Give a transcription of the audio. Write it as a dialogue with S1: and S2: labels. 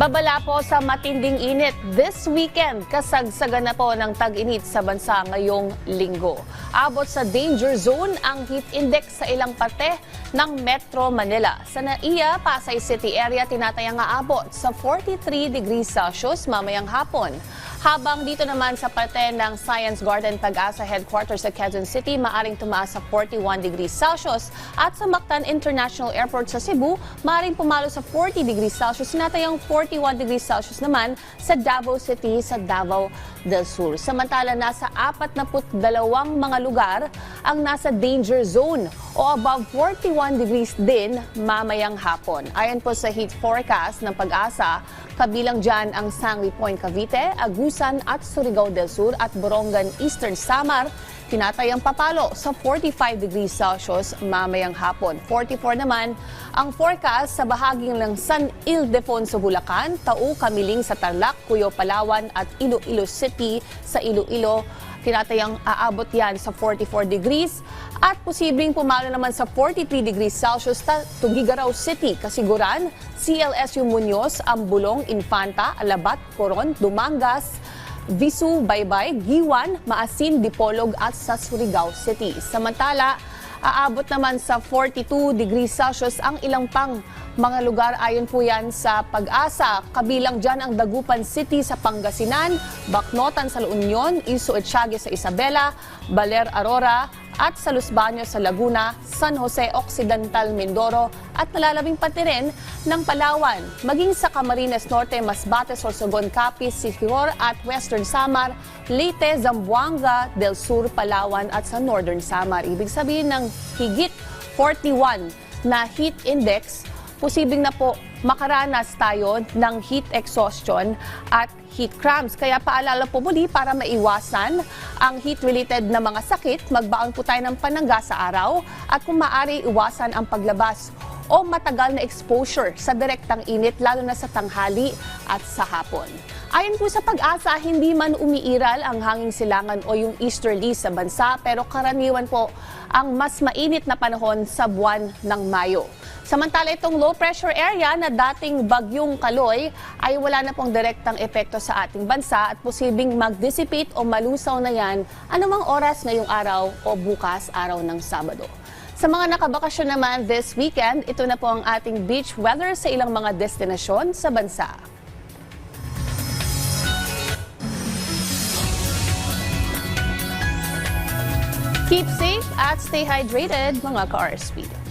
S1: Babala po sa matinding init this weekend. Kasagsagan na po ng tag-init sa bansa ngayong linggo. Abot sa danger zone ang heat index sa ilang parte ng Metro Manila. Sa NAIA, Pasay City area tinatayang aabot sa 43 degrees Celsius mamayang hapon. Habang dito naman sa parte ng Science Garden Pag-asa Headquarters sa Quezon City, maaring tumaas sa 41 degrees Celsius. At sa Mactan International Airport sa Cebu, maaring pumalo sa 40 degrees Celsius. Sinatayang 41 degrees Celsius naman sa Davao City sa Davao del Sur. Samantala, nasa 42 mga lugar ang nasa danger zone o above 41 degrees din mamayang hapon. Ayon po sa heat forecast ng Pag-asa, kabilang dyan ang Sangli Point, Cavite, Agusan at Surigao del Sur at Borongan, Eastern Samar. Tinatayang papalo sa 45 degrees Celsius mamayang hapon. 44 naman ang forecast sa bahaging ng San Ildefonso, Bulacan, Tau, Kamiling sa Tarlac, Cuyo, Palawan at Iloilo City sa Iloilo. Tinatayang aabot yan sa 44 degrees at posibleng pumalo naman sa 43 degrees Celsius sa Tugigaraw City, Kasiguran, CLSU Muñoz, Ambulong, Infanta, Alabat, Coron, Dumangas, Visu, Baybay, Giwan, Maasin, Dipolog at sa Surigao City. Samantala, aabot naman sa 42 degrees Celsius ang ilang pang mga lugar ayon po yan sa Pag-asa. Kabilang dyan ang Dagupan City sa Pangasinan, Bacnotan sa La Union, Iso Etiague sa Isabela, Baler, Aurora at sa Los Baños sa Laguna, San Jose Occidental, Mindoro at nalalabing pati rin ng Palawan. Maging sa Camarines Norte, Masbate, Sorsogon, Capiz, Siquijor at Western Samar, Leyte, Zamboanga del Sur, Palawan at sa Northern Samar. Ibig sabihin ng higit 41 na heat index, posibleng na po makaranas tayo ng heat exhaustion at heat cramps. Kaya paalala po muli para maiwasan ang heat-related na mga sakit, magbaon po tayo ng panangga sa araw at kung maaari iwasan ang paglabas o matagal na exposure sa direktang init lalo na sa tanghali at sa hapon. Ayon po sa Pag-asa, hindi man umiiral ang hanging silangan o yung easterly sa bansa pero karaniwan po ang mas mainit na panahon sa buwan ng Mayo. Samantala, itong low pressure area na dating bagyong Kaloy ay wala na pong direktang epekto sa ating bansa at posibleng mag-dissipate o malusaw na yan anumang oras ngayong araw o bukas araw ng Sabado. Sa mga nakabakasyon naman this weekend, ito na po ang ating beach weather sa ilang mga destinasyon sa bansa. Keep safe at stay hydrated mga ka-RSP.